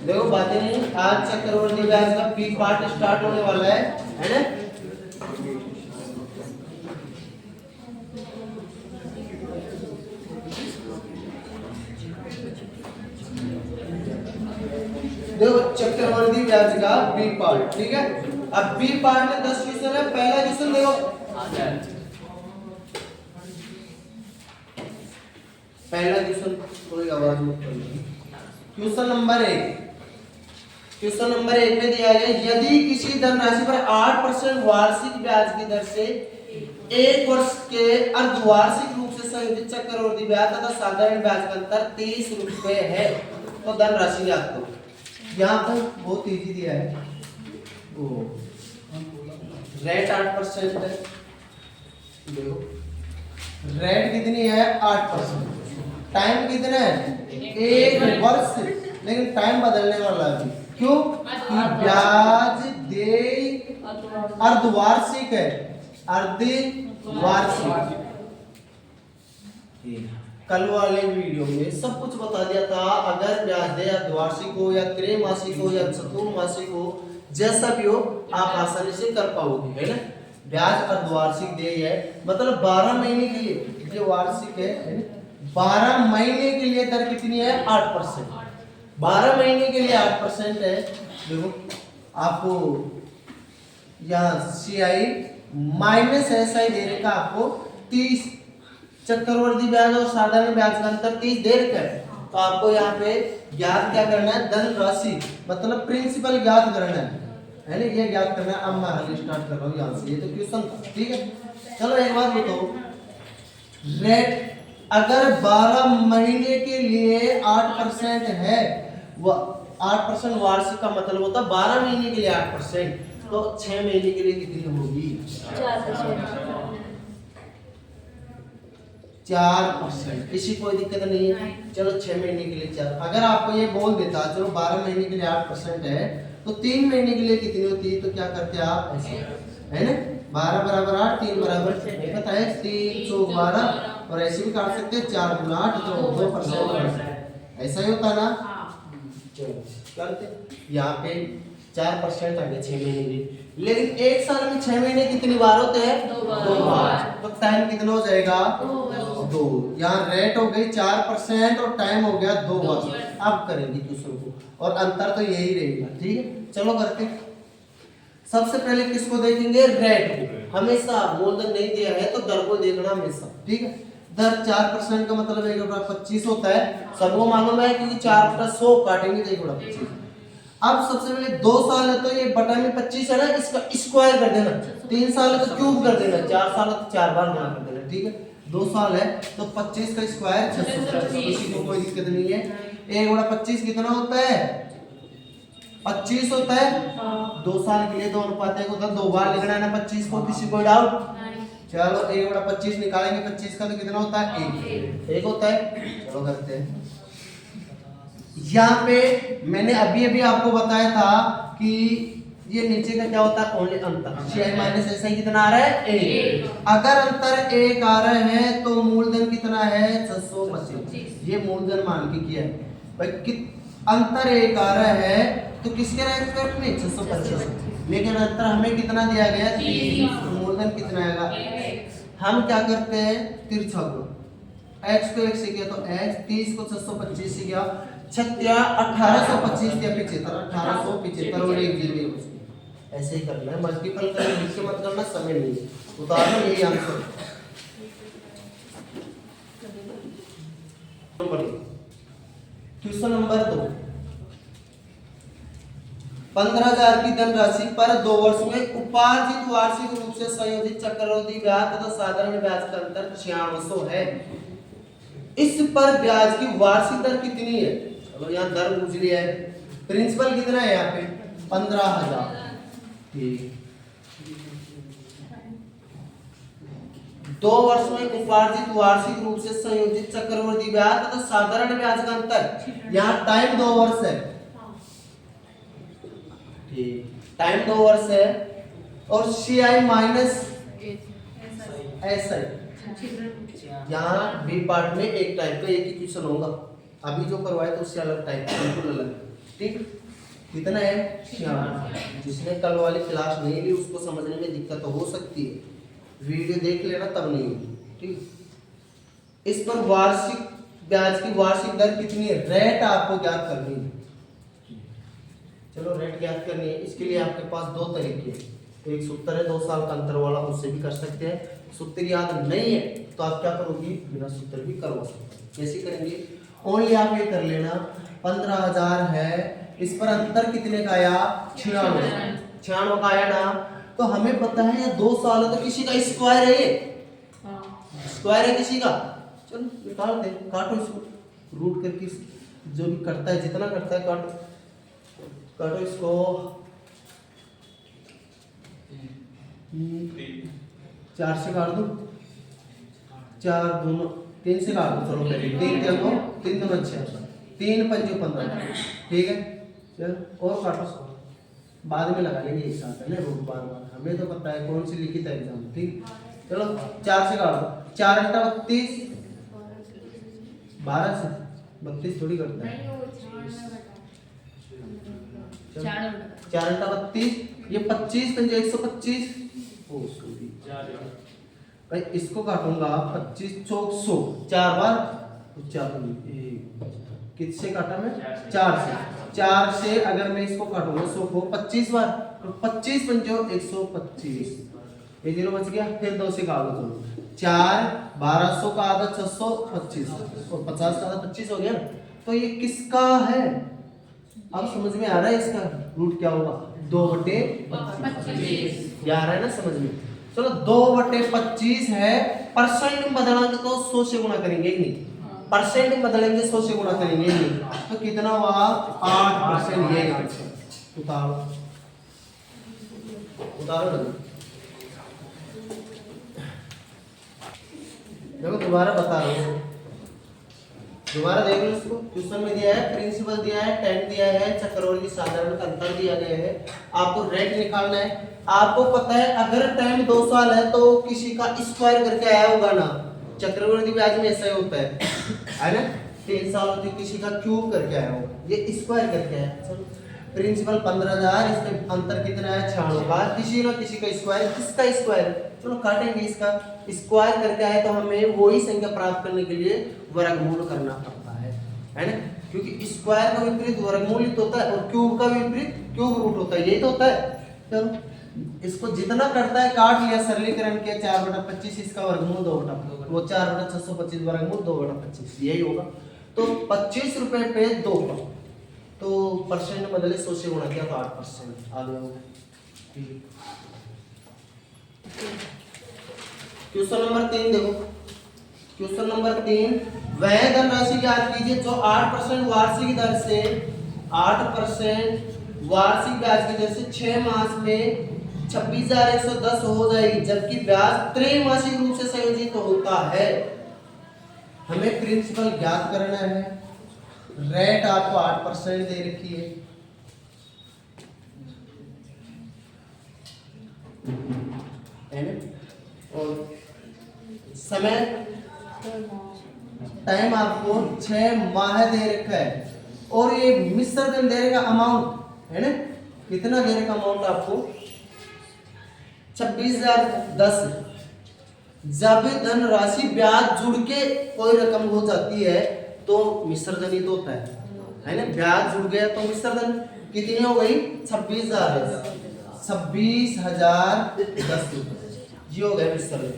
देखो बातें नहीं, आज चक्रवर्ती ब्याज का पी पार्ट स्टार्ट होने वाला है ना। देखो चक्रवर्ती ब्याज का बी पार्ट, ठीक है। अब बी पार्ट में 10 क्वेश्चन है। पहला क्वेश्चन देखो, पहला क्वेश्चन कोई आवाज मत करो। क्वेश्चन नंबर 1, क्वेश्चन नंबर 1 में दिया गया यदि किसी धनराशि पर 8% वार्षिक ब्याज की दर से एक वर्ष के अर्धवार्षिक रूप से संयोजित चक्रवर्ती ब्याज तथा साधारण ब्याज का अंतर 30 रुपए है तो धनराशि याद करो। यहाँ पर बहुत इजी दिया है, वो रेट 8% है। देखो रेट कितनी है 8%, टाइम कितना है 1 वर्ष, लेकिन टाइम बदलने वाला है। क्यों? ब्याज देय अर्धवार्षिक है, अर्धवार्षिक। कल वाले वीडियो में सब कुछ बता दिया था, अगर ब्याज देय अर्धवार्षिक हो या त्रैमासिक हो या चतुर्मासिक हो, जैसा भी हो आप आसानी से कर पाओगे, है ना। ब्याज अर्धवार्षिक देय है मतलब 12 महीने के लिए, जो वार्षिक है 12 महीने के लिए दर कितनी है 8%। 12 महीने के लिए 8% है। देखो आपको यहाँ CI माइनस SI दे रखा आपको 30, चक्रवर्ती ब्याज और साधारण ब्याज का अंतर 30 दे रखा है। तो आपको यहाँ पे ज्ञात क्या करना है, धन राशि मतलब प्रिंसिपल ज्ञात करना है ना, ये ज्ञात करना है। अब मैं हल स्टार्ट कर रहा हूँ यहाँ से, ये तो क्वेश्चन था, ठीक है। चलो एक बात बताओ, रेट अगर 12 महीने के लिए 8% है, वो 8% वार्षिक का मतलब होता है 12 महीने के लिए 8%, तो 6 महीने के लिए कितनी होगी 4%। किसी कोई दिक्कत नहीं है, चलो 6 महीने के लिए 4। अगर आपको ये बोल देता चलो 12 महीने के लिए 8% है तो 3 महीने के लिए कितनी होती है, तो क्या करते आप ऐसे, है ना, 12 बराबर 8, 3 बराबर नहीं पता है 3 चौक 12, और ऐसे भी काट सकते हैं 4 गुना 8 तो 2%, ऐसा ही होता ना। चलो करते, यहाँ पे 4% आ गए 6 महीने के, लेकिन एक साल में 6 महीने कितनी बार होते हैं 2 बार, तो टाइम कितना हो जाएगा 2। यहाँ रेट हो गई 4% और टाइम हो गया 2 वर्ष। अब करेंगे दूसरों को, और अंतर तो यही रहेगा, ठीक है। चलो करते, सबसे पहले किसको देखेंगे, रेट को। हमेशा मूलधन नहीं दिया है तो दर को देखना हमेशा, ठीक है। दर 4% का मतलब 1/25 होता है, सबको मालूम है, क्योंकि 4/100 काटेंगे तो 1/25। अब सबसे पहले 2 साल है तो ये बटा में 25 है ना, इसका स्क्वायर कर देना। 3 साल है तो क्यूब कर देना, 4 साल है तो 4 बार गुणा कर देना, ठीक है। 2 साल है तो 25 का स्क्वायर 625, किसी को कोई दिक्कत नहीं है। 1/25 कितना होता है 25 होता है। 2 साल के लिए 2 अनुपात 1 होता है, 2 बार लिखना है ना 25 को, किसी को डाउट। चलो 1/25 निकालेंगे 25 का तो कितना होता है 1 होता है। चलो करते हैं, यहाँ पे मैंने अभी आपको बताया था कि ये नीचे का क्या होता है, ओनली अंतर, CI माइनस SI कितना आ रहा है 1। अगर अंतर 1 आ रहा है तो मूलधन कितना है 625, ये मूलधन मान के किया है भाई। अंतर 1 आ रहा है तो किसके रेस्पेक्ट में 625, लेकिन अंतर हमें कितना दिया गया 30, तो मूलधन कितना आएगा। हम क्या करते हैं तिरछा गुण, x को 1 से किया तो x, 30 को 625 से किया 1825 या 75, 1875 और 1 जीरो, ऐसे ही करना है। मल्टीपल करना, लिख के मत करना, समय नहीं, उदाहरण यही आंसर। क्वेश्चन नंबर 2, 15,000 की धनराशि पर 2 वर्ष में उपार्जित वार्षिक रूप से संयोजित चक्रवृद्धि ब्याज तथा साधारण ब्याज का अंतर 9600 है। इस पर ब्याज की वार्षिक दर कितनी है। चलो यहाँ दर पूछ लिया है, प्रिंसिपल कितना है यहाँ पे 15,000, ठीक। 2 वर्ष में उपार्जित वार्षिक रूप से संयोजित चक्रवृद्धि ब्याज तथा साधारण ब्याज का अंतर, यहाँ टाइम 2 वर्ष है, टाइम 2 वर्ष है, और CI माइनस SI। यहाँ बी पार्ट में एक टाइप का एक ही क्वेश्चन होगा, अभी जो करवाए तो उससे अलग टाइप, बिल्कुल अलग। ठीक, कितना है 66। जिसने कल वाली क्लास नहीं ली उसको समझने में दिक्कत तो हो सकती है, वीडियो देख लेना तब नहीं होगी। ठीक, इस पर वार्षिक ब्याज की वार्षिक दर कितनी है, रेट आपको ज्ञात करनी है। चलो रेट ज्ञात करनी है, इसके लिए आपके पास दो तरीके हैं, एक सूत्र है 2 साल का अंतर वाला, उससे भी कर सकते हैं। सूत्र याद नहीं है तो आप क्या करोगे, बिना सूत्र भी करवा सकते हैं। कैसे करेंगे, ओनली आप ये कर लेना 15,000 है, इस पर अंतर कितने का आया 96 का आया ना, तो हमें पता है ये 2 साल है तो किसी का स्क्वायर है, ये स्क्वायर है किसी का। चलो निकाल दे, काटो इसको, रूट करके जो भी करता है जितना करता है काटो, काटो इसको 4 से काट दो, 4 दूनो 3 से काट दो, चलो 3 3 दो 3 दूनो 6, 3 5 15, ठीक है। चलो और काटो, बाद में लगा लेंगे एक साथ, है ना, रूट बार बार, हमें तो पता है कौन सी लिखित है एग्जाम। ठीक, चलो 4 से काट दो, 4 × 32, 12 से 32 थोड़ी करता है, 4 × 32 ये 25 पंजे 125, ओ सॉरी भाई इसको काटूंगा 25 चौक 100, 4 बार 4 किससे काटा मैं 4 से, 4 से अगर मैं इसको काटूंगा 100 को 25 बार, तो 25 पंजो 125, ये 0 बच गया, फिर 2 से काट दो, चलो 4 1200 का आधा 625 और 50 का आधा 25 हो गया ना, तो ये किसका है, अब समझ में आ रहा है इसका रूट क्या होगा, 2/25, आ रहा है ना समझ में। चलो 2/25 है, परसेंट में बदलेंगे तो 100 से गुणा करेंगे ही नहीं, परसेंट में बदलेंगे 100 से गुणा करेंगे ही नहीं, तो कितना हुआ 8%, ये उतारो उतारो, देखो दोबारा बता रहा हूँ, दोबारा देख लो इसको, क्वेश्चन में दिया है प्रिंसिपल दिया है, टेन दिया है, चक्रवर्ती साधारण का अंतर दिया गया है, आपको रेट निकालना है। आपको पता है अगर टाइम 2 साल है तो किसी का स्क्वायर करके आया होगा ना, चक्रवर्ती ब्याज में ऐसा ही होता है ना, 3 साल होती किसी का क्यूब करके आया होगा, ये स्क्वायर करके आया। चलो प्रिंसिपल 15,000, इसमें अंतर कितना है 96 का, किसी ना किसी का स्क्वायर, किसका स्क्वायर, चलो काटेंगे इसका स्क्वायर करके आए तो हमें वही संख्या प्राप्त करने के लिए वर्गमूल करना पड़ता है ना, क्योंकि स्क्वायर का विपरीत वर्गमूल होता है और क्यूब का विपरीत क्यूब रूट होता है, यही तो होता है। चलो इसको जितना करता है काट लिया, सरलीकरण किया, 4/25 इसका वर्गमूल 2/, वो 4/625 वर्गमूल 2/25, यही होगा। तो 25 रुपए पे 2 का, तो परसेंट में बदले 100 से गुणा किया तो 8% आ गया। क्वेश्चन नंबर 3 देखो, क्वेश्चन नंबर 3, वह धनराशि ज्ञात कीजिए जो 8% वार्षिक दर से 8% वार्षिक ब्याज की दर से 6 मास में 26,110 हो जाएगी, जबकि ब्याज त्रैमासिक रूप से संयोजित होता है। हमें प्रिंसिपल ज्ञात करना है, रेट आपको 8% दे रखी है, और समय टाइम आपको 6 माह दे रखा है, और ये मिश्र धन दे रखा अमाउंट है ना, कितना दे रखा अमाउंट आपको 26,010। जब धन राशि ब्याज जुड़ के कोई रकम हो जाती है तो मिश्र धन ही तो होता है ना, ब्याज जुड़ गया तो मिश्र धन कितनी हो गई 26,000, 26,010 ये हो गया मिश्र धन।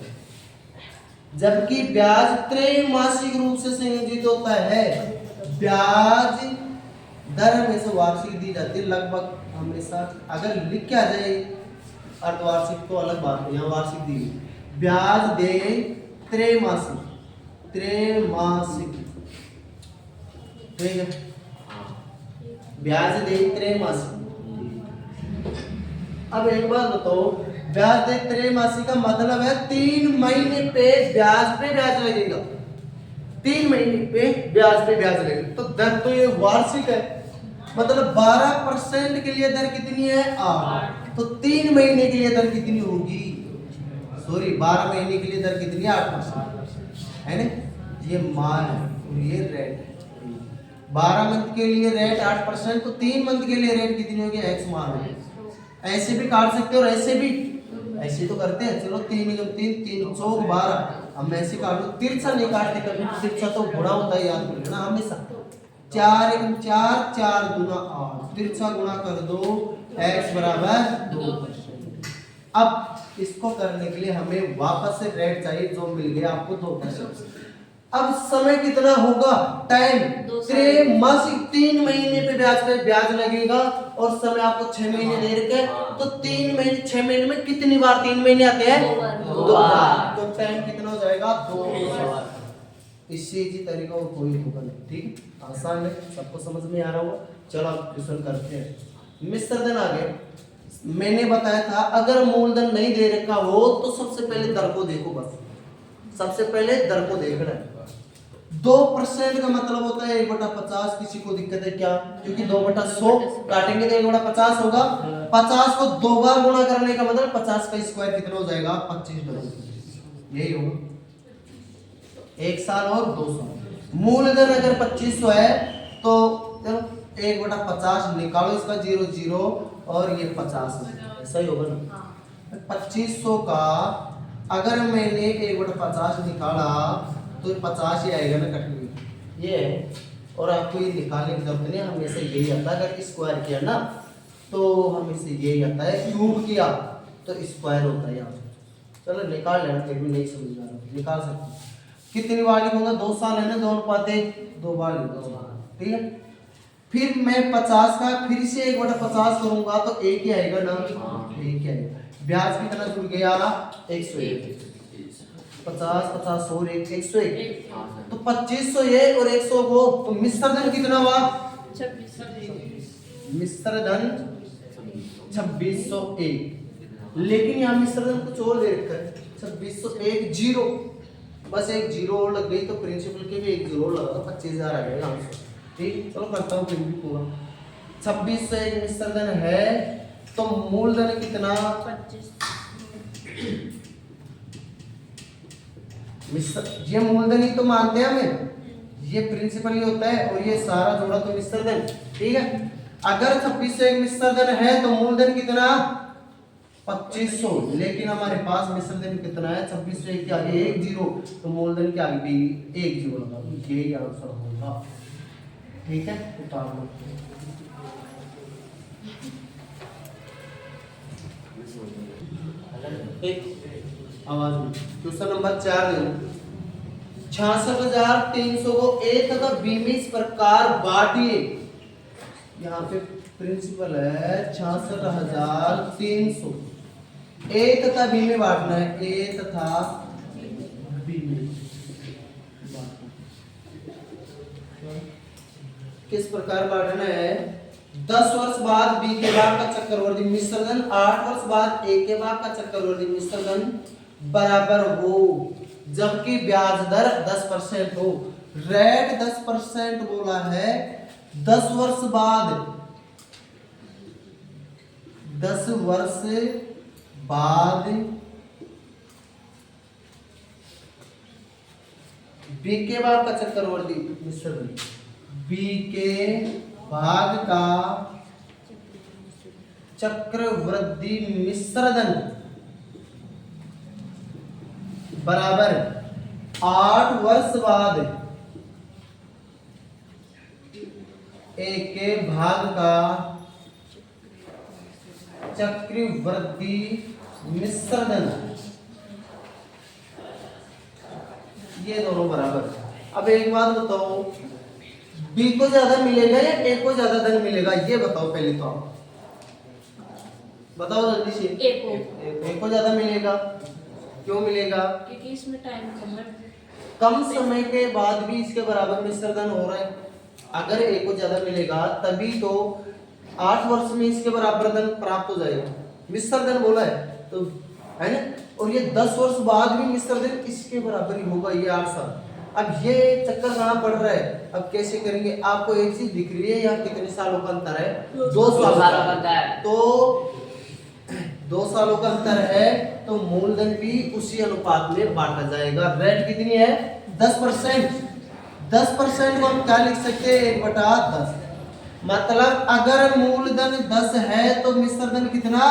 जबकि ब्याज त्रैमासिक रूप से संयोजित होता है, ब्याज दर हमेशा वार्षिक दी जाती है लगभग हमेशा, अगर लिख के आ जाए अर्धवार्षिक तो अलग बात है, यहाँ वार्षिक दी, ब्याज दे त्रैमासिक, ठीक है, ब्याज दे त्रैमासिक। अब एक बात बताओ, ब्याज दे त्रैमासिक का मतलब है 3 महीने पे ब्याज लगेगा, 3 महीने पे ब्याज लगेगा, तो दर तो ये वार्षिक है, मतलब 12% के लिए दर कितनी है 8, तो 3 महीने के लिए दर कितनी होगी, सॉरी 12 महीने के लिए दर कितनी है 8% है ना, ये मान है और ये रेट है। 12 मंथ के लिए रेट 8%, तो 3 मंथ के लिए रेट कितनी होगी, एक्स मान लो। ऐसे भी काट सकते हो और ऐसे भी, ऐसे तो करते हैं। चलो 3 × 3 3 चौक 12, हम ऐसे काट लो। तिरछा नहीं काटते कभी, तिरछा तो गुणा होता है, याद कर लेना हमेशा। 4 × 4 4 दूना 8, तिरछा गुणा कर दो, x बराबर 2। अब इसको करने के लिए हमें वापस से रेट चाहिए, जो मिल गया आपको 2%। अब समय कितना होगा, टाइम त्रैमासिक, 3 महीने पे ब्याज लगेगा और समय आपको 6 महीने दे रखे, तो 3 महीने 6 महीने में कितनी बार 3 महीने आते हैं, 2 बार। तो टाइम कितना हो जाएगा, 2 बार। इससे इसी तरीका और कोई होगा नहीं, ठीक है, आसान है, सबको समझ में आ रहा होगा। चलो अब क्वेश्चन करते हैं। मिश्र धन आगे मैंने बताया था, अगर मूलधन नहीं दे रखा हो तो सबसे पहले दर को देखो, बस सबसे पहले दर को देखना है। 2% का मतलब होता है 1/50। किसी को दिक्कत है क्या, क्योंकि 2/100 काटेंगे तो 1/50 होगा। 50 को 2 बार गुणा करने का मतलब 50 का स्क्वायर कितना हो जाएगा, 25। यही होगा, 1 साल और 2 साल। मूलधन अगर 2500 है तो 1/50 निकालो, इसका 0 0 और ये 50 है, ऐसा ही होगा ना। 2500 का अगर मैंने 1/50 निकाला तो 50 ही आएगा ना, कट ये है। और आपको ये निकालने की जरूरत नहीं, हमेशा यही आता है। अगर स्क्वायर किया ना तो हमेशा यही आता है, क्यूब किया तो स्क्वायर होता है यहाँ। चलो निकाल लेना, फिर भी नहीं समझ आ रहा, निकाल सकते। कितनी बार लिखूंगा, 2 साल है ना, 2 अनुपाते 2 बार लिखूंगा, ठीक है। फिर मैं 50 का फिर से 1/50 करूंगा तो एक ही आएगा ना, एक ही आएगा। ब्याज कितना जुड़ गया, 101। 50 50 और 101, तो 2500 ये और 100 को, तो मिश्र धन कितना हुआ, 26। मिश्र धन 2601। लेकिन यहाँ मिश्र धन कुछ और दे रखा है, 2601 जीरो, बस एक जीरो और लग गई तो प्रिंसिपल के भी एक जीरो लगा तो 25,000 आ जाएगा आंसर, ठीक। चलो करता हूँ फिर भी पूरा। 2601 मिश्र धन है, तो मूलधन कितना, 25। ये मूलधन ही तो मानते हैं हमें, ये प्रिंसिपल ही होता है और ये सारा जोड़ा तो मिश्र धन, ठीक है। अगर 2601 मिश्र धन है तो मूलधन कितना, 2500, लेकिन हमारे पास मिश्र धन कितना है, 2601 के आगे 1 जीरो, तो मूलधन के आगे भी 1 जीरो लगा, ये आंसर होगा, ठीक है। उतार लो, आवाज में क्वेश्चन नंबर 4 देखो। 66,300 को ए तथा बी में इस प्रकार बांटिए। यहाँ पे प्रिंसिपल है 66,300, ए तथा बी में बांटना है, ए तथा बी में बांटना। किस प्रकार बांटना है, 10 वर्ष बाद बी के भाग का चक्रवर्ती मिश्र धन 8 वर्ष बाद ए के भाग का चक्रवर्ती मिश्र धन बराबर हो, जबकि ब्याज दर 10% हो। रेट 10% बोला है, 10 वर्ष बाद, 10 वर्ष बाद बी के भाग का चक्रवर्ती मिश्र धन, बी के भाग का चक्रवृद्धि मिश्र धन बराबर 8 वर्ष बाद ए के भाग का चक्रवृद्धि मिश्र धन, ये दोनों बराबर। अब एक बात बताओ, बी को ज्यादा मिलेगा या ए को ज्यादा धन मिलेगा, ये बताओ पहले तो आप बताओ जल्दी से। ए को ज्यादा मिलेगा, क्यों मिलेगा, क्योंकि इसमें टाइम कम है, कम समय के बाद भी इसके बराबर मिश्र धन हो रहा है। अगर ए को ज्यादा मिलेगा तभी तो 8 वर्ष में इसके बराबर धन प्राप्त हो जाएगा, मिश्र धन बोला है तो, है ना। और ये 10 वर्ष बाद भी मिश्र धन इसके बराबर ही होगा, ये 8 साल। अब ये चक्कर कहाँ पड़ रहा है, अब कैसे करेंगे, आपको एक चीज दिख रही है, यहाँ कितने सालों का अंतर है, 2 सालों का है, तो 2 सालों का अंतर है, तो मूलधन भी उसी अनुपात में बांटा जाएगा। रेट कितनी है, 10%। 10% को हम क्या लिख सकते हैं 1/10। मतलब अगर मूलधन 10 है तो मिश्रधन कितना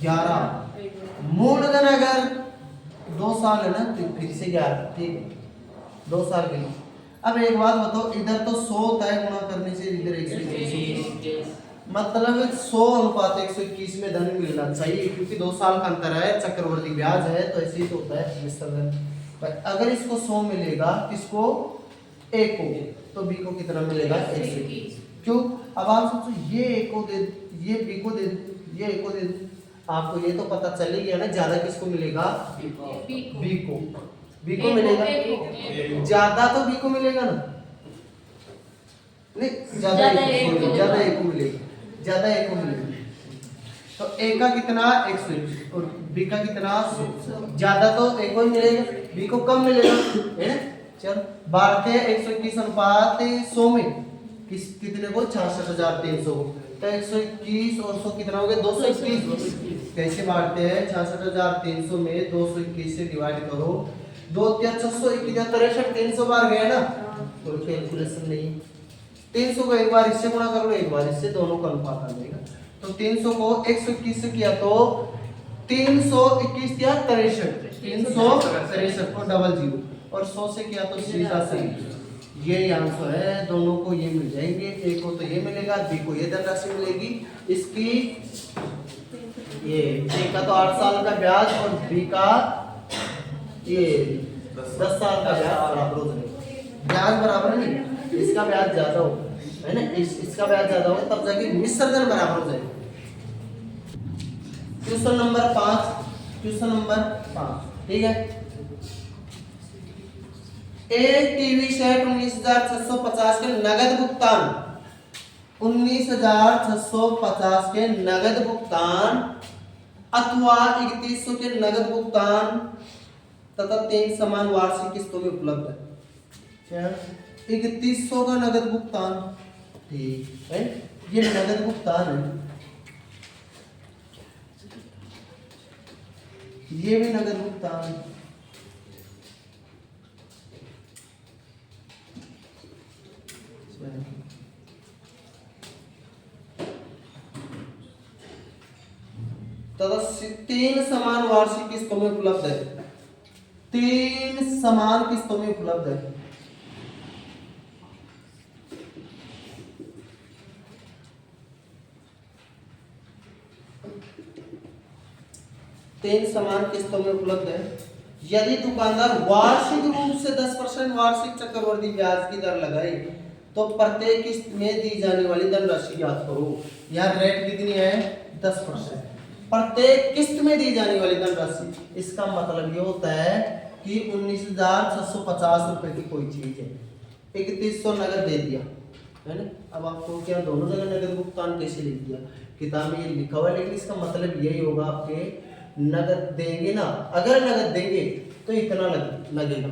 11। मूलधन अगर 2 साल है ना तो फिर से 11, ठीक है 2 साल के लिए। अब एक बात बताओ, इधर तो 100 होता है गुणा करने से, इधर 121, मतलब 100:121 में धन मिलना चाहिए, क्योंकि 2 साल का अंतर है, चक्रवर्ती ब्याज है, तो ऐसे ही तो होता है मिश्रधन। अगर इसको 100 मिलेगा, किसको ए को, तो बी को कितना मिलेगा 121। क्यों? अब आप सोचो ये ए को दे, ये बी को दे, ये ए को दे, आपको ये तो पता चल ही गया ना ज्यादा किसको मिलेगा बी को। बी को मिलेगा ज्यादा, तो बी को मिलेगा ना, नहीं ज्यादा ए को मिलेगा, ज्यादा ए को मिलेगा। तो ए का कितना 120 और बी का कितना 100, ज्यादा तो ए को ही मिलेगा, बी को कम मिलेगा, है ना। चल बांटते हैं 121 अनुपात 100 में, कितने को 66,300 को, तो 121 और 100 कितना हो गया 221। कैसे बांटते हैं 66,300 में 221 से डिवाइड करो, 2 × 600 63 300 बार गया ना, कोई कैलकुलेशन नहीं। 300 को एक बार इससे गुणा कर लो, एक बार इससे, दोनों का अनुपात आ जाएगा। तो 300 को 121 से किया तो 321 या 363 को डबल जीरो, और 100 से किया तो सीधा सही। ये आंसर है, दोनों को ये मिल जाएंगे, ए को तो ये मिलेगा, बी को ये धनराशि मिलेगी। इसकी ये ए का तो 8 साल का ब्याज और बी का ये 10 साल का ब्याज बराबर हो जाएगा। ब्याज बराबर नहीं, इसका ब्याज ज्यादा हो, है ना, इसका ब्याज ज्यादा होगा, तब जाके मिश्रधन बराबर हो जाएगा। क्वेश्चन नंबर 5, ठीक है। एक टीवी सेट 19,650 के नगद भुगतान, 19,650 के नगद भुगतान अथवा 3100 के नगद भुगतान तथा 3 समान वार्षिक किस्तों में उपलब्ध है। 3100 का नगद भुगतान, ठीक है, ये नगद भुगतान है, ये भी नगद भुगतान, तथा 3 समान वार्षिक किस्तों में उपलब्ध है, 3 समान किस्तों में उपलब्ध है। तीन समान किस्तों में उपलब्ध है। यदि दुकानदार वार्षिक रूप से 10% वार्षिक चक्रवर्ती ब्याज की दर लगाए तो प्रत्येक किस्त में दी जाने वाली धनराशि याद करो। यहाँ रेट कितनी है 10%, प्रत्येक किस्त में दी जाने वाली धनराशि, इसका मतलब ये होता है कि 19,650 रुपए की कोई चीज है, 3100 नगद दे दिया, है ना। अब आपको क्या दोनों जगह नगद भुगतान कैसे लिख दिया, किताब में ये लिखा हुआ है, लेकिन इसका मतलब यही होगा आपके नगद देंगे ना, अगर नगद देंगे तो इतना लगेगा,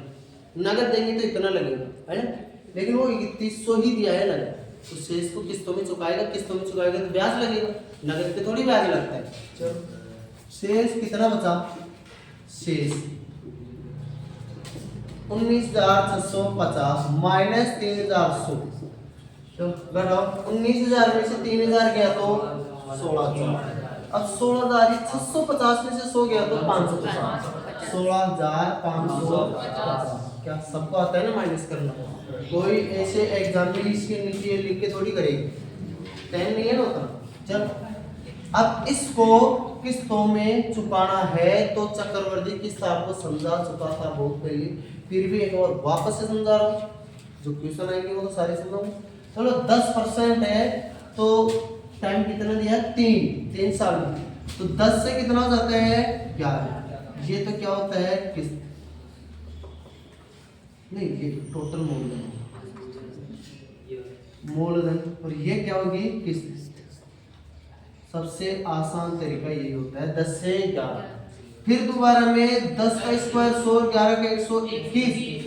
नगद देंगे तो इतना लगेगा, है ना। लेकिन वो 3100 ही दिया है नगद, तो शेष को किस्तों में चुकाएगा, किस्तों में चुकाएगा तो ब्याज लगेगा, नगद पे थोड़ी ब्याज लगता है। चलो शेष कितना बचा, शेष 19,650 माइनस 3,100, तो घटाओ 19,000 में से 3,000 गया तो 16,000, अब 16,650 में से 100 गया तो 550, 16,550। क्या सबको आता है ना माइनस करना, कोई ऐसे एग्जाम में इसके नीचे लिख के थोड़ी करेगी, टाइम नहीं है ना उतना। चल अब इसको किस्तों में चुकाना है तो चक्रवर्ती किस्त आपको समझा चुका था बहुत पहले, फिर भी एक और वापस से समझा रहा हूँ, जो क्वेश्चन आएंगे वो तो सारे समझाऊंगा। चलो 10% है तो टाइम कितना दिया 3 साल में, तो 10 से कितना हो जाता है 11, ये तो क्या होता है किस्त नहीं, ये टोटल मूलधन, और ये क्या होगी किस्त। सबसे आसान तरीका यही होता है 10 से 11, फिर दोबारा में 10 का स्क्वायर 100, 11 का 121,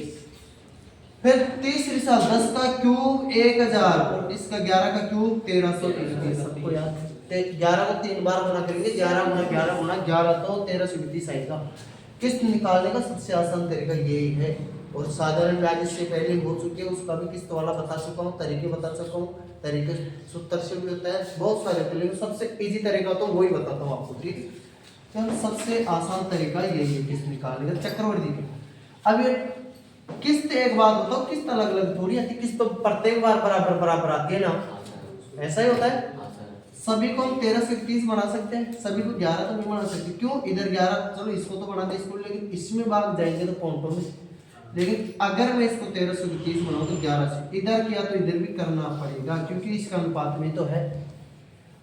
फिर तीसरी साल 10 का क्यूब 1000, इसका 11 का क्यूब 1321, सबको याद है 11 को 3 बार गुना करेंगे, 11 गुना 11 गुना 11 तो 1320 आएगा। किस्त निकालने का सबसे आसान तरीका यही है, और साधारण ब्याज इससे पहले हो चुके हैं, उसका भी किस्त वाला बता चुका हूँ, तरीके बता चुका हूँ, तरीके सूत्र से भी होता है, बहुत सारे होते हैं, लेकिन सबसे इजी तरीका तो वही बताता हूँ आपको, ठीक। तो सबसे आसान तरीका यही है किस्त निकालने का, चक्रवृद्धि का। अब ये किस्त, एक बात बताओ, किस्त अलग अलग थोड़ी आती, किस्त तो प्रत्येक बार बराबर बराबर आती है ना, ऐसा ही होता है। सभी को हम 13 से 30 बना सकते हैं, सभी को 11 तो नहीं बना सकते, क्यों, इधर 11, चलो इसको तो बना दे इसको, लेकिन इसमें भाग जाएंगे तो पॉइंटों में। लेकिन अगर मैं इसको 13 से 30 बनाऊं तो 11 से इधर किया तो इधर भी करना पड़ेगा, क्योंकि इसका अनुपात में तो है।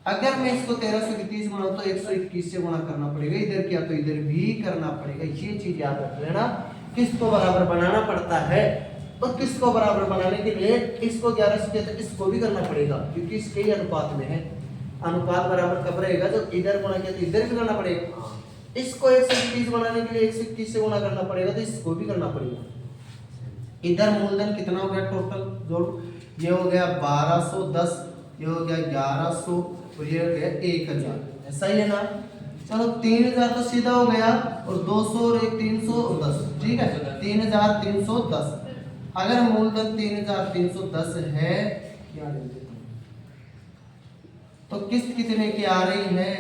अगर मैं इसको 13 से 30 बनाऊं तो 121 से गुणा करना पड़ेगा, इधर किया तो इधर भी करना पड़ेगा, ये चीज याद रख लेना। किस को बराबर बनाना पड़ता है, तो किस को बराबर बनाने के लिए इसको 11 से किया तो इसको भी करना पड़ेगा, क्योंकि इसके ही अनुपात में है। अनुपात बराबर कब रहेगा, जब इधर गुणा किया तो इधर भी करना पड़ेगा। इसको 121 बनाने के लिए 121 से गुणा करना पड़ेगा, तो इसको भी करना पड़ेगा। इधर मूलधन कितना हो गया टोटल, जोड़, ये हो गया 1210, ये हो गया 1100 और ये हो गया 1000, ऐसा ही है ना। चलो 3000 तो सीधा हो गया, और 200 और 1 310, ठीक है, 3310। अगर मूलधन 3310 है, क्या लेंगे तो किस्त कितने की आ रही है,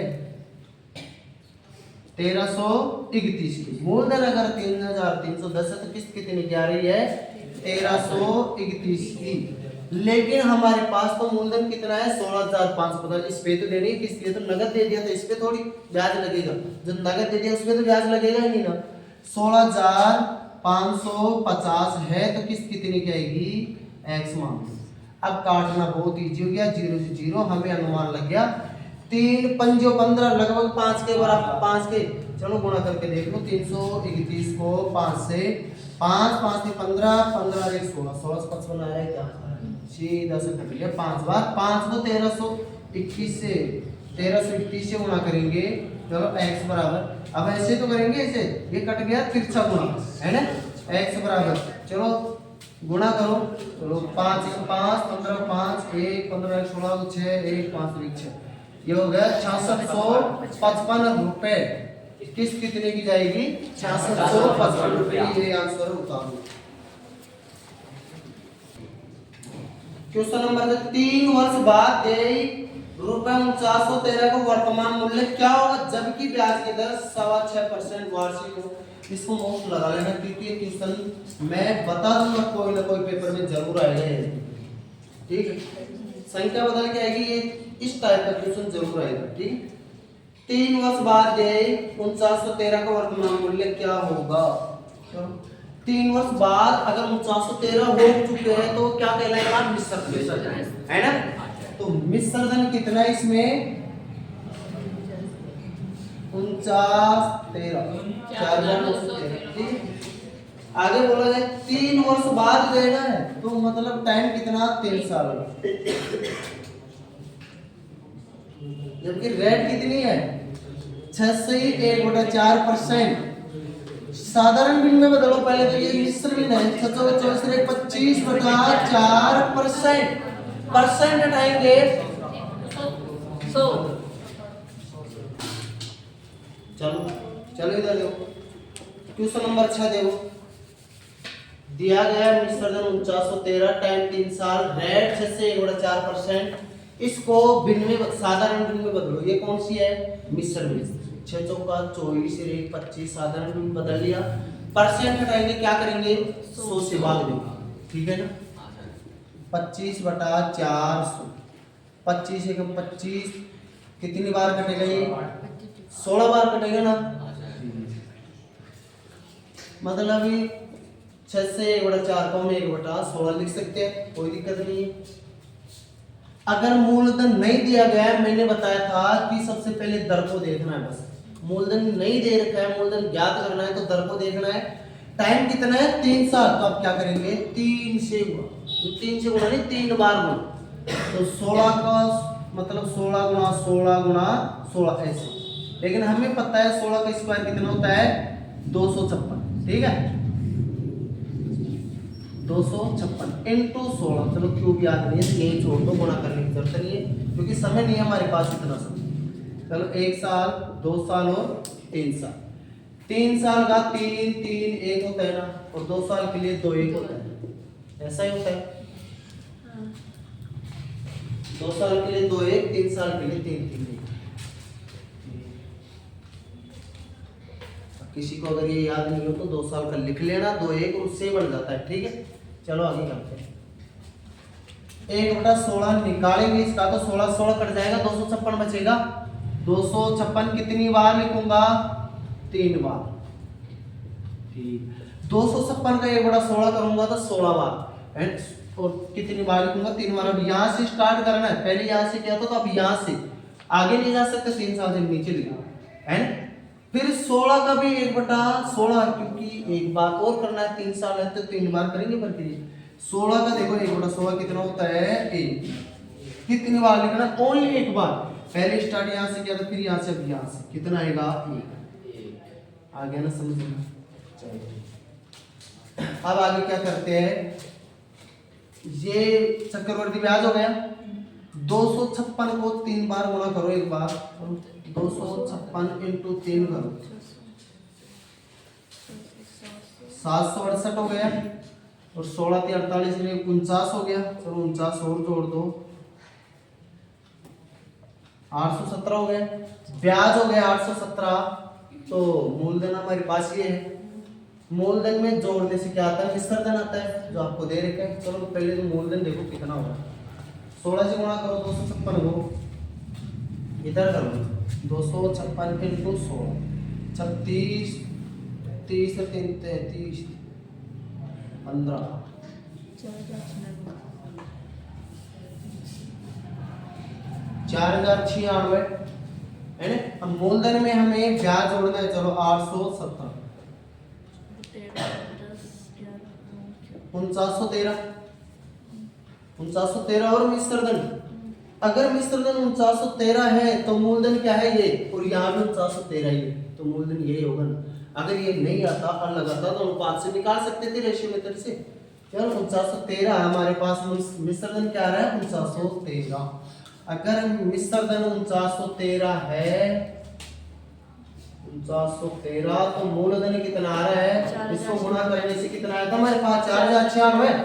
1331 की। मूलधन अगर 3310 है तो किस्त कितने की आ रही है, 1331 की। लेकिन हमारे पास तो मूलधन कितना है, 16,500। इस पे तो देनी है किस्त, तो नगद दे दिया तो इस पे थोड़ी ब्याज लगेगा, जब नगद दे दिया उस पे तो ब्याज लगेगा ही नहीं ना। 16,550 है तो किस्त कितनी की आएगी, x मान। अब काटना बहुत इजी हो गया, 0 से 0, हमें अनुमान लग गया 3 पंजो 15, लगभग 5 के बराबर, 5 के, चलो गुणा करके देख लो। 331 को 5 से, 5 5 में 15, 15 1 16, 16 से 55 आया है क्या, सीधा से कट गया 5 बार। 5 को 1321 से 1321 से गुणा करेंगे, चलो x बराबर, अब ऐसे तो करेंगे, ऐसे ये कट गया, तिरछा गुणा है ना, x बराबर, चलो गुणा करो, चलो 5 1 5, 15 5 1 15 1 16 6 1 5 1 6, ये हो गया 6655 रुपए। किस्त कितने की जाएगी, 6655 रुपए। ये आंसर उतार दो। क्वेश्चन नंबर 3 वर्ष बाद ₹4913 का वर्तमान मूल्य क्या होगा, जबकि ब्याज की दर 6.25% वार्षिक हो। इसको नोट लगा लेना, क्योंकि ये क्वेश्चन मैं बता दूंगा, कोई ना कोई पेपर में जरूर आएगा, ठीक है। संख्या बदल के आएगी, ये इस टाइप का क्वेश्चन जरूर आएगा, ठीक। 3 वर्ष बाद 4913 का वर्तमान मूल्य क्या होगा। 3 वर्ष बाद अगर 4913 हो चुके हैं तो क्या कहलाएगा, मिश्र है ना। तो मिश्र धन कितना है इसमें, 4913, 4913, आगे बोला जाए 3 वर्ष बाद देना है, तो मतलब टाइम कितना, 3 साल। जबकि रेट कितनी है, 6 से 1/4%। साधारण बिन में बदलो पहले, तो ये मिश्र बिन है, 624 से 25/4%। परसेंट हटाएंगे 100। चलो चलो इधर देखो, क्वेश्चन नंबर 6 देखो, दिया गया मिश्र धन 4913, टाइम 3 साल, रेट 6 से 1/4%। इसको बिन में, साधारण बिन में बदलो। ये कौन सी है, मिश्र बिन। 6 चौका 24 से 25, साधारण बिन बदल लिया। परसेंट हटाएंगे, क्या करेंगे, 100 से भाग देंगे, ठीक है ना। 25/400, 25 एक 25, कितनी बार कटेगा ये, 16 बार कटेगा ना। मतलब 6 से 1/4 को हम 1/16 लिख सकते हैं, कोई दिक्कत नहीं है। अगर मूलधन नहीं दिया गया है, मैंने बताया था कि सबसे पहले दर को देखना है, बस मूलधन नहीं दे रखा है, मूलधन ज्ञात करना है तो दर को देखना है। टाइम कितना है, 3 साल, तो आप क्या करेंगे, 3 से गुणा, 3 से गुणा नहीं 3 बार गुणा, तो 16 का मतलब 16 गुणा 16 गुणा 16 ऐसे। लेकिन हमें पता है 16 का स्क्वायर कितना होता है, 256, ठीक है, 256 इंटू 16, चलो क्यूब याद नहीं है, यही छोड़ दो, गुणा करने की जरूरत नहीं है, क्योंकि समय नहीं है हमारे पास इतना समय। चलो 1 साल, 2 साल और 3 साल। 3 साल का 3 3 1 होता है ना, और 2 साल के लिए 2 1 होता है, ऐसा ही होता है। 2 साल के लिए 2 1, 3 साल के लिए 3 3 1। किसी को अगर ये याद नहीं हो तो 2 साल का लिख लेना, 2 1 और उससे बन जाता है, ठीक है। चलो आगे करते हैं। 1/16 निकालेंगे इसका, तो 16 16 कट जाएगा, 256 बचेगा। 256 कितनी बार लिखूंगा? 3 बार, ठीक। 256 का 1/16 करूंगा तो 16 बार, एंड और कितनी बार लिखूंगा? 3 बार। अब यहाँ से स्टार्ट करना है, पहले यहाँ से किया था तो अब यहाँ से आगे नहीं जा सकते, 3 साल से नीचे लिखा है। फिर 16 का भी 1/16, क्योंकि एक बार और करना है, 3 साल है तो 3 बार करेंगे प्रक्रिया। 16 का देखो 1/16 कितना होता है? 1। कितनी बार लिखना? ओनली एक बार। पहले स्टार्ट यहाँ से किया था, फिर यहाँ से, अब यहाँ से कितना आएगा? 1। आ गया ना समझ में? अब आगे क्या करते हैं? ये चक्रवर्ती ब्याज हो गया। 256 को 3 बार गुणा करो, एक बार 256 इंटू 3 करो, 768 हो गया, और 16 × 48 में 49 हो गया। चलो 49 और जोड़ दो, 817 हो गया। ब्याज हो गया 817, तो मूलधन हमारे पास ये है। मूलधन में जोड़ने से क्या आता है? विसर्जन आता है, जो आपको दे रखा है। चलो पहले तो मूलधन देखो कितना होगा। 16 से गुणा करो 256 को, इधर करो 256 इंटू 16, 36 30 3 33 15 4096 है ना। अब मूलधन में हमें ब्याज जोड़ना है, चलो 870 4913 और मिश्रधन। अगर मिश्रधन 4913 है तो मूलधन क्या है? ये, और यहाँ भी 4913 ही है, तो मूलधन यही होगा ना। अगर ये नहीं आता, अलग आता, तो अनुपात से निकाल सकते थे, रेशियो मेथड से। चलो 4913 हमारे पास, मिश्रधन क्या रहा है? 4913। अगर मिश्रधन 4913 है, 4913, तो मूलधन कितना आ रहा है? इसको गुणा करने से कितना आया था हमारे पास? 4096।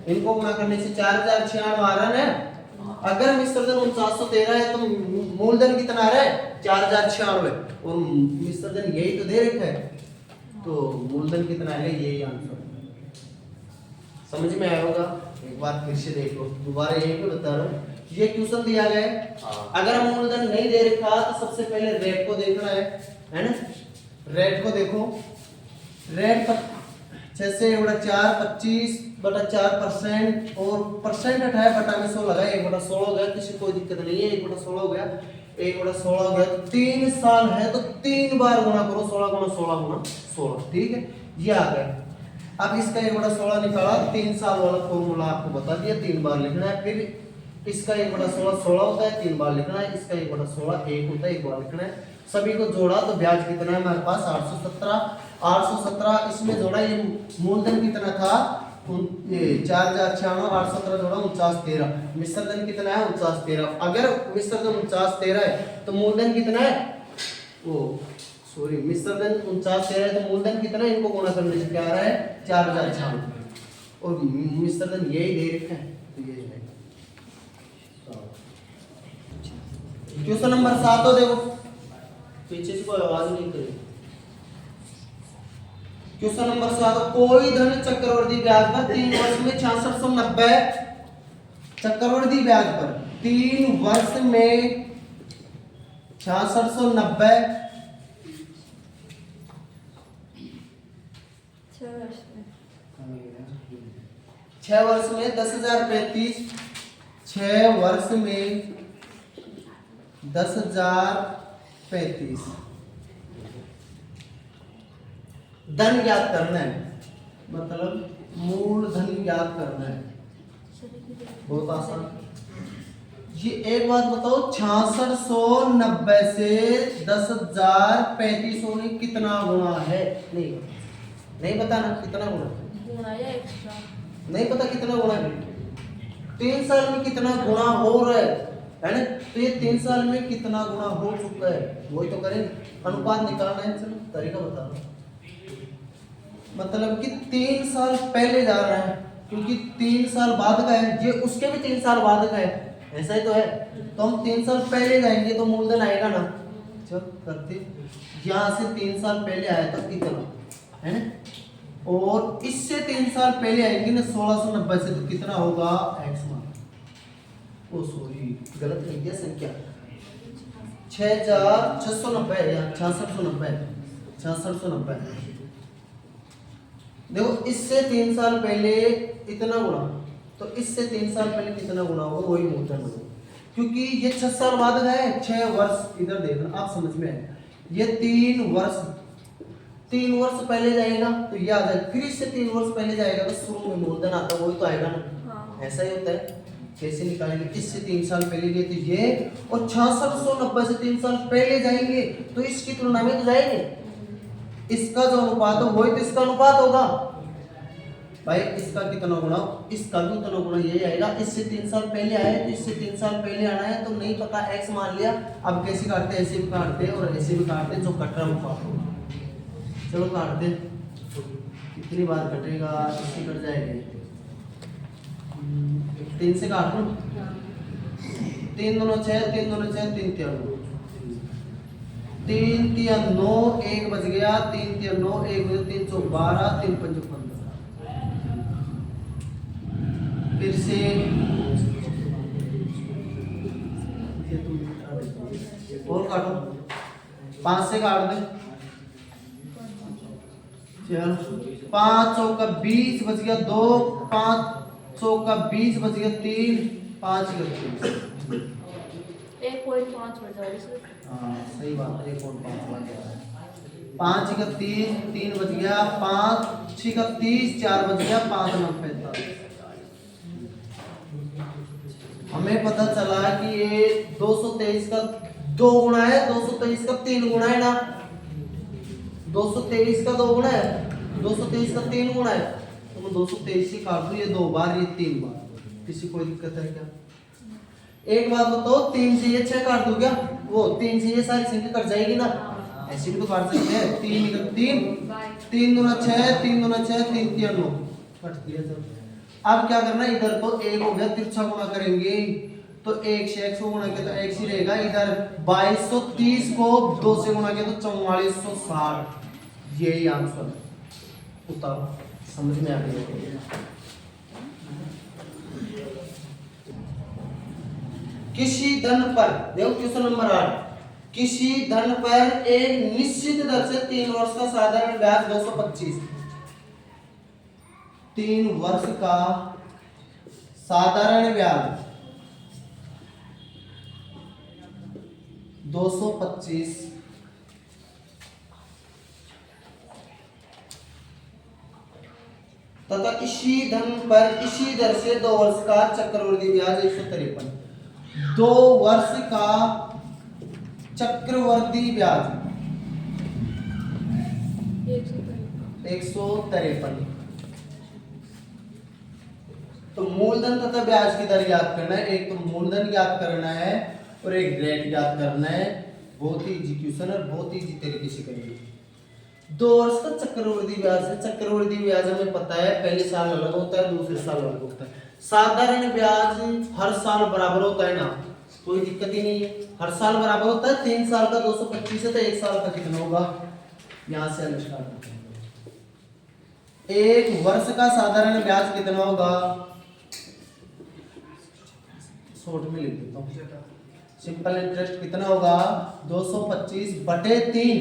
इनको गुणा करने से 4096 आ रहा है। अगर मिश्रधन 4913 है तो मूलधन कितना आ रहा है? 4096, और मिश्रधन यही तो दे रखा है, तो मूलधन कितना है? यही आंसर। समझ में आया होगा? एक बार फिर से देख लो, दोबारा यही पे बता रहा हूँ। ये क्वेश्चन दिया गया है, अगर मूलधन नहीं दे रखा तो सबसे पहले रेट को देखना है ना। रेट को देखो, रेट 6/4 25/4%, और परसेंट हटाया, बटा में 100 लगाया, 1/16 हो गया। किसी कोई दिक्कत नहीं है, 1/16 हो गया, 1/16 हो गया। तो 3 साल है तो 3 बार गुणा करो, 16 × 16 × 16, ठीक है। ये आ गया। अब इसका 1/16 निकाला, 3 साल वाला फॉर्मूला आपको बता दिया, 3 बार लिखना है। फिर इसका 1/16 16 होता है, 3 बार लिखना है। इसका 1/16 1 होता है, 1 बार लिखना है। सभी को जोड़ा तो ब्याज कितना है हमारे पास? 817। इसमें जोड़ा, ये मूलधन कितना था? ये 4096, 817 जोड़ा 4913। मिश्रधन कितना है? 4913। अगर मिश्रधन 4913 है तो मूलधन कितना है? मिश्रधन 4913 है तो मूलधन कितना है? इनको गुणा करने से क्या आ रहा है? 4096, और मिश्रधन यही दे रखा है, तो ये है। क्वेश्चन नंबर 7 हो, देखो पीछे से कोई आवाज नहीं करे। क्वेश्चन नंबर 7, कोई धन चक्रवर्ती ब्याज पर 3 वर्ष में 6690, चक्रवर्ती ब्याज पर 3 वर्ष में 6690, 6 वर्ष में 10,035, 6 वर्ष में 10,035 धन ज्ञात करना है, मतलब मूलधन ज्ञात करना है। बहुत आसान। ये एक बात बताओ, 6690 से 10,035 में कितना गुणा है? नहीं बताना कितना गुणा है, नहीं पता कितना गुणा है। 3 साल में कितना गुणा हो रहा है है ना। तो ये 3 साल में कितना गुना हो चुका है वही तो करें, अनुपात निकालना है। चलो तरीका बता रहा हूं, मतलब कि 3 साल पहले जा रहा है क्योंकि 3 साल बाद का है, ये उसके भी 3 साल बाद का है, ऐसा ही तो है। तो हम 3 साल पहले जाएंगे तो मूलधन आएगा ना। चल करते, यहाँ से 3 साल पहले आया था इतना, है ना, और इससे 3 साल पहले आएंगे ना 1690 से, तो कितना होगा एक्स मान, ओ सॉरी गलत लिख दिया संख्या, 6690 या 6690, 6690। देखो इससे 3 साल पहले इतना गुना, तो इससे 3 साल पहले कितना गुना होगा वही मूलधन होगा, क्योंकि ये 6 साल बाद गए, 6 वर्ष इधर देखना आप समझ में आएगा। ये 3 वर्ष पहले जाएगा तो ये आ जाएगा, फिर इससे 3 वर्ष पहले जाएगा तो शुरू में मूलधन आता है वही तो आएगा ना। हाँ। ऐसा ही होता है। कैसे निकालेंगे, इससे 3 साल पहले गए तो ये, और 6690 से 3 साल पहले जाएंगे तो इसकी तुलना में तो जाएंगे, इसका जो अनुपात हो वही तो इसका अनुपात होगा भाई। इसका कितना गुना, इसका भी उतना गुना यही आएगा। इससे 3 साल पहले आए तो इससे 3 साल पहले आना है, तो नहीं पता एक्स मान लिया। अब कैसे काटते हैं, ऐसे भी काटते हैं और ऐसे भी काटते हैं, जो कट रहा वो काटो। चलो काटते हैं, कितनी बार कटेगा, इससे कट जाएगा 3 से काट लो, 3 दूना 6, 3 दूना 6, 3 तिया 9, 3 तिया 9, 1 बच गया, 3 तिया 9, 1 बच 3 चौक 12, 3 पंच 15। फिर से और काटो, 5 से काट दे, चलो 5 चौका 20 बच गया 2, 5 चौका 20 बच गया 3, 5 1.5 हाँ सही बात है, 1.5 बच गया, 5 का 3 बच गया, 5 6 का 30, 4 बच गया, 5 9 45। हमें पता चला कि ये 223 का 2 गुना है, 223 का 3 गुना है ना, 223 का 2 गुना है, 223 का 3 गुना है, तो मैं 223 ही काट दूं, ये 2 बार ये 3 बार, किसी कोई दिक्कत है क्या? एक बात बताओ, 3 से ये 6 काट दूं क्या, वो 3 से ये सारी संख्या कट जाएगी ना, ऐसे भी तो काट सकते हैं। 3 3 दूना 6, 3 दूना 6, 3 तिया 9 कट दिया। जब अब क्या करना है, इधर तो 1 हो गया, तिरछा गुना करेंगे तो 1 से x को गुना किया तो x ही रहेगा। इधर 2230 को 2 से गुना किया तो 4460, यही आंसर उतारो। समझ में आ गया? किसी धन पर, देखो क्वेश्चन नंबर 8, किसी धन पर एक निश्चित दर से 3 वर्ष का साधारण ब्याज 225, 3 वर्ष का साधारण ब्याज 225 तथा इसी धन पर इसी दर से 2 वर्ष का चक्रवृद्धि ब्याज 153, 2 वर्ष का चक्रवृद्धि ब्याज 153। तो मूलधन तथा ब्याज की दर याद करना है, एक तो मूलधन याद करना है और एक रेट याद करना है। बहुत ही इजी क्वेश्चन है, बहुत ही इजी तरीके से करेंगे। 2 वर्ष का चक्रवृद्धि ब्याज है, चक्रवृद्धि ब्याज हमें पता है पहले साल अलग होता है, दूसरे साल अलग होता है। साधारण ब्याज हर साल बराबर होता है ना, कोई दिक्कत ही नहीं है, हर साल बराबर होता है। 3 साल का 225 है तो 1 साल का कितना होगा, यहां से हम स्टार्ट करते हैं। 1 वर्ष का साधारण ब्याज कितना होगा, शॉर्ट में लिख देता हूं, सिंपल इंटरेस्ट कितना होगा 225 बटे 3,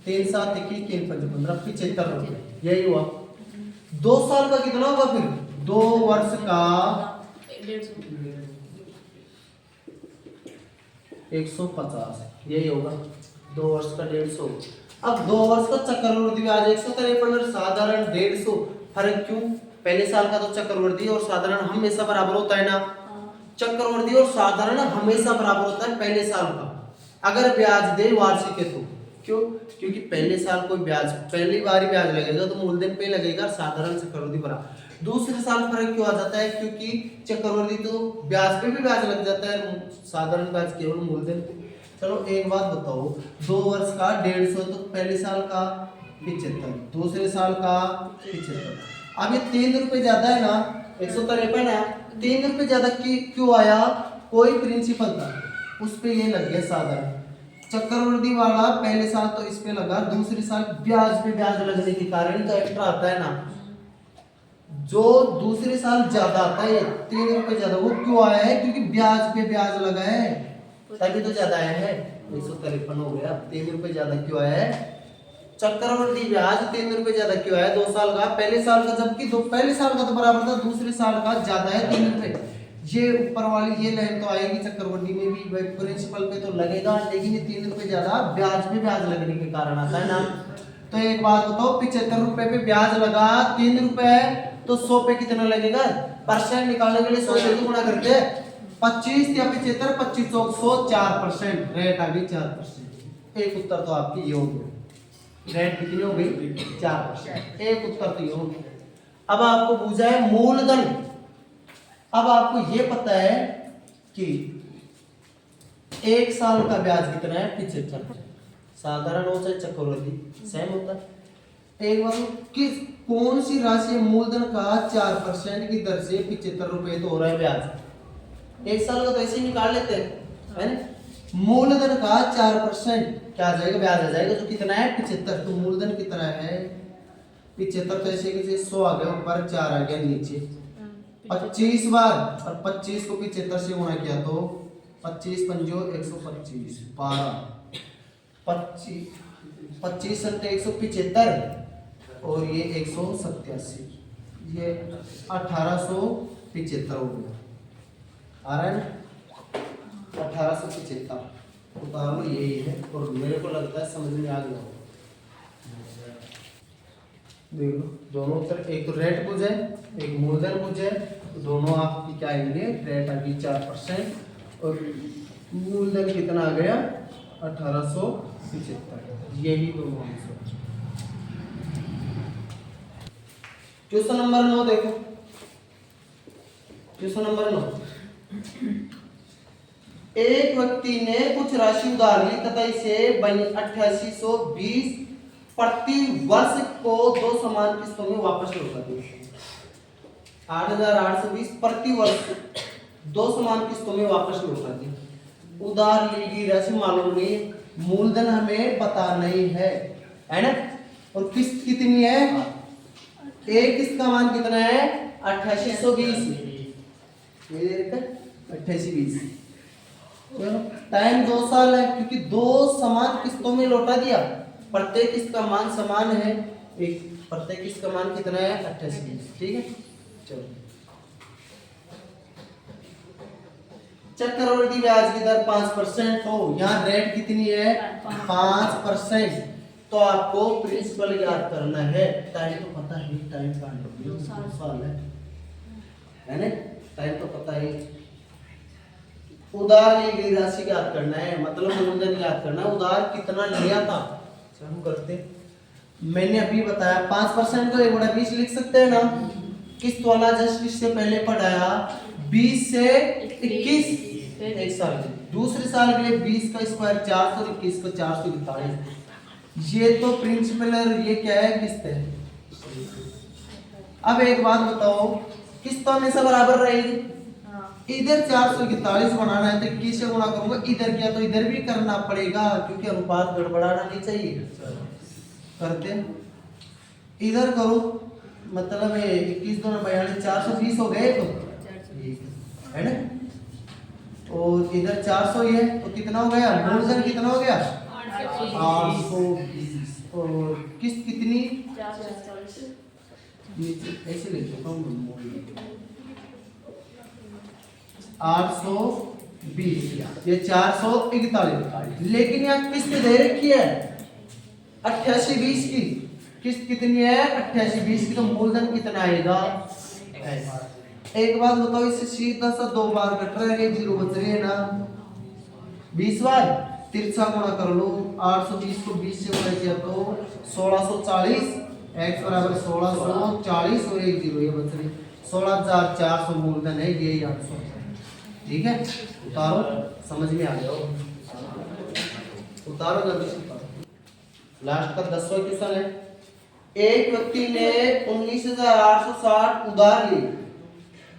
3 7 21, 3 5 15, 75 रुपए, यही हुआ। 2 साल का कितना होगा, फिर 2 वर्ष का 150, यही होगा 2 वर्ष का 150। अब 2 वर्ष का चक्रवृद्धि ब्याज 153 और साधारण 150, फर्क क्यों? पहले साल का तो चक्रवृद्धि और साधारण हमेशा बराबर होता है ना, चक्रवृद्धि और साधारण हमेशा बराबर होता है पहले साल का, अगर ब्याज दे वार्षिक है तो। क्यों? क्योंकि पहले साल कोई ब्याज पहली बार ही ब्याज लगेगा तो मूलधन पे लगेगा, साधारण चक्रवृद्धि बराबर। दूसरे साल फर्क क्यों आ जाता है? क्योंकि चक्रवृद्धि तो ब्याज पे भी ब्याज लग जाता है, साधारण ब्याज केवल मूलधन पे। चलो एक बात बताओ, 2 वर्ष का 150 तो पहले साल का 75, दूसरे साल का 75। अब ये 3 रुपए ज्यादा है ना, 153 है, 3 रुपए ज्यादा क्यों आया? कोई प्रिंसिपल था उस पे ये लग गया साधारण। चक्रवृद्धि वाला पहले साल तो इस पे लगा, दूसरे साल ब्याज पे ब्याज लगने के कारण तो एक्स्ट्रा आता है ना। जो दूसरे साल ज्यादा आता है 3 रुपए ज्यादा, वो क्यों आया है? क्योंकि ब्याज पे ब्याज लगा है, तभी तो ज्यादा आया है। 153 हो गया, 3 रुपए ज्यादा क्यों आया है? चक्रवृद्धि ब्याज 3 रुपए ज्यादा क्यों आया 2 साल का? पहले साल का, जबकि पहले साल का तो बराबर था, दूसरे साल का ज्यादा है 3 रुपए। ये ऊपर वाली ये लाइन तो आएगी चक्रवृद्धि में भी, प्रिंसिपल पे तो लगेगा, लेकिन ये 3 रुपए ज्यादा ब्याज पे ब्याज लगने के कारण आता है ना। तो एक बात बताओ, 75 रुपए पे ब्याज लगा, 3 रुपए तो 100 पे कितना लगेगा? परसेंट निकालने के लिए 100 से गुणा करते हैं। 25 या 75, 25 100 4%, रेट आ गई 4%। एक उत्तर तो आपकी ये हो गई, रेट कितनी हो गई? 4%। एक उत्तर तो ये हो गई। अब आपको पूछा है मूलधन। अब आपको ये पता है कि एक साल का ब्याज कितना है? 75। साधारण हो चाहे चक्रवृद्धि सेम होता है। एक बार किस कौन सी राशि मूलधन का 4% की दर से 75 रुपए तो हो रहा है ब्याज? एक साल का तो ऐसे ही निकाल लेते हैं, है ना। मूलधन का 4% क्या आ जाएगा? ब्याज आ जाएगा, जो कितना है? 75। तो मूलधन कितना है? 75। तो ऐसे कैसे 100 आ गया ऊपर, 4 आ गया नीचे, 25 बार, और 25 को 75 से गुणा किया तो 25 पंजो 125, 12, 25 सत्ते 175 और ये 187, ये 1875 हो गया। आ रहा है ना? 1875 उतारो, यही है। और मेरे को लगता है समझ में आ गया। देख लो दोनों उत्तर, एक तो रेट पूछे, एक मूलधन पूछे, तो दोनों आपकी क्या आएंगे? रेट आ गई 4% और मूलधन कितना आ गया? 1875। यही दोनों आंसर। क्वेश्चन नंबर 9 देखो, क्वेश्चन नंबर 9। एक व्यक्ति ने कुछ राशि उधार ली तथा इसे बनी 8820 प्रति वर्ष को 2 समान किस्तों में वापस लौटा दिया। 8820 प्रति वर्ष 2 समान किस्तों में वापस लौटा दी। उधार ली गई राशि मालूम नहीं, मूलधन हमें पता नहीं है ना। और किस्त कितनी है? एक किस्त का मान कितना है? 8820। 8820। टाइम 2 साल है, क्योंकि 2 समान किस्तों में लौटा दिया। प्रत्येक किस्त का मान समान है, एक प्रत्येक किस्त का मान कितना है? 8820। ठीक है, चलो। चक्रवृद्धि ब्याज की दर 5% हो, यहाँ रेट कितनी है? 5%। तो आपको प्रिंसिपल याद करना है। टाइम तो पता है, टाइम का 2 साल है ना, टाइम तो पता है। उधार ली गई राशि याद करना है, मतलब मूलधन याद करना है। उधार कितना लिया था हम करते, मैंने अभी बताया 5% को 1/20 लिख सकते हैं ना। किस्त वाला जस्ट इससे पहले पढ़ाया 20 से 21 एक साल के, दूसरे साल के लिए 20 का स्क्वायर 400, 21 का 441। ये तो प्रिंसिपल है, ये क्या है? किस्त है। अब एक बात बताओ, किस्त तो हमेशा बराबर रहेगी। इधर 441 बनाना है तो 21 से गुणा करूंगा, इधर किया तो इधर भी करना पड़ेगा, क्योंकि अनुपात गड़बड़ाना नहीं चाहिए। करते इधर करो, मतलब 21 2 42 420 हो गए, तो है ना। और इधर 400 ही है, तो कितना हो गया? मूलधन कितना हो गया? 820। और किस्त कितनी? ऐसे लिख देता हूँ, 820, ये 441। लेकिन यहाँ किस्त दे रखी है 8820 की। किस्त कितनी है? 8820 की। तो मूलधन कितना आएगा? एक बात बताओ, इससे सीधा सा 2 बार कट रहा है, 0 बच रही है ना। 20 बार तिरछा गुणा कर लो, 820 को 20 से गुणा किया तो 1640, x बराबर 1640 और 1 0 ये बच रही 16400 मूलधन है, यही आंसर है। ठीक है, उतारो, समझ में आ गया हो, उतारो जल्दी से उतारो। लास्ट का 10वां क्वेश्चन है, एक व्यक्ति ने 19,860 उधार लिए,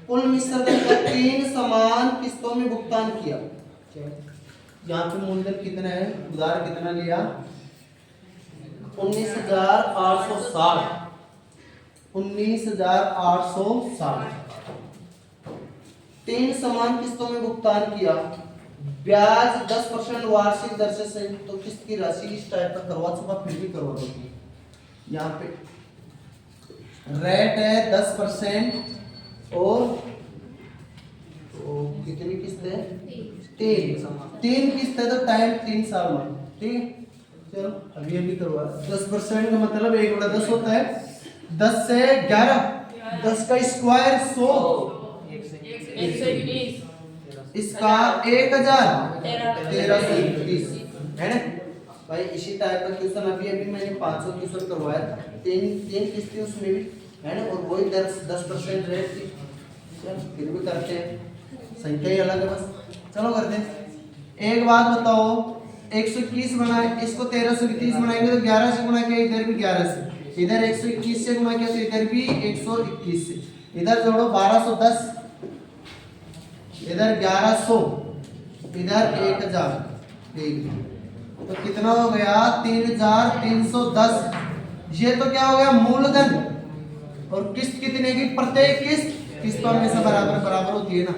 कुल मिश्र धन का 3 समान किस्तों में भुगतान किया। यहाँ पे मूलधन कितना है, उधार कितना लिया, 19,860, 19,860, 3 समान किस्तों में भुगतान किया, ब्याज 10% वार्षिक दर से संयुक्त, तो किस्त की राशि इस टाइप का करवा चुका, फिर भी करवा दोगे। यहाँ पे रेट है 10% और तो कितनी किस्त है, 3 किस्त है, तो टाइम 3 साल में। ठीक है, चलो अभी अभी करवा। 10% का मतलब 1/10 होता है, 10 से 11, 10 का स्क्वायर 100, इसका 1330 है ना भाई। इसी टाइप का क्वेश्चन अभी अभी मैंने 500 क्वेश्चन करवाया था, तीन किस्तें उसमें भी है ना, और वही 10% रेट थी। चलो फिर भी करते हैं, संख्या ही अलग है बस, चलो करते हैं। एक बात बताओ, 121 बनाए, इसको 1330 बनाएंगे तो 11 से गुणा किया, इधर भी 11 से, इधर 121 से गुणा किया तो इधर भी 121 से, इधर जोड़ो 1210, इधर 1100, इधर 1000, तो कितना हो गया 3310। ये तो क्या हो गया मूलधन, और किस्त कितने की, प्रत्येक किस्त हमेशा बराबर बराबर होती है ना,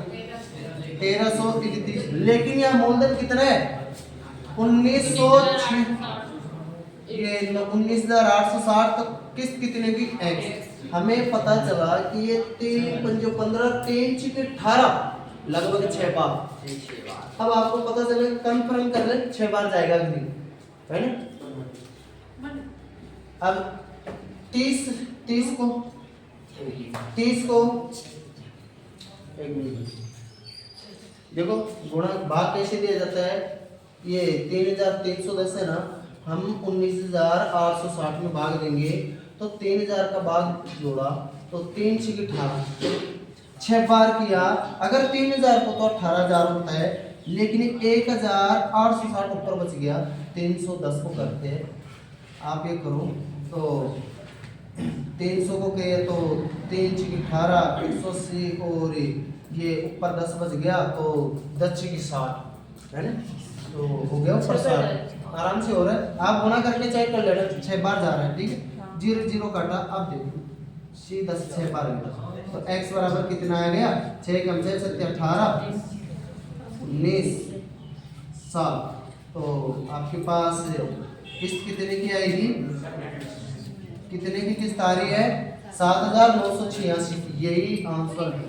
1331। लेकिन यह मूलधन कितना है 1906, ये 19,860, तो किस्त कितने की x। हमें पता चला कि ये 3 पंजो 15, 3 छिके 18, लगभग 6 बार। अब आपको पता चले, कंफर्म कर ले 6 बार जाएगा कि नहीं, है ना। अब 30 को एक मिनट देखो, गुणा भाग कैसे दिया जाता है, ये 3310 है ना, हम 19,860 में भाग देंगे, तो 3000 का भाग जोड़ा तो 3 छिके 18, 6 बार किया। अगर 3000 को तो 18,000 होता है, लेकिन 1,860 ऊपर बच गया, 310 को करते हैं, आप ये करो तो 300 को कहे तो 3 छिके 18, 180 और ये ऊपर 10 बच गया, तो 10 छिके 60 है ना, तो हो गया ऊपर 60, आराम से हो रहा है। आप गुणा करके चेक कर लेना, 6 बार जा रहा है। ठीक है, 0 0 काटा, अब देखो सीधा 6 बार गया, तो x बराबर कितना आ गया, 6 कम 6 7 18, 19 साल। तो आपके पास किस्त कितने की आएगी, कितने की किस्त आ रही है, 7,986 की, यही आंसर है।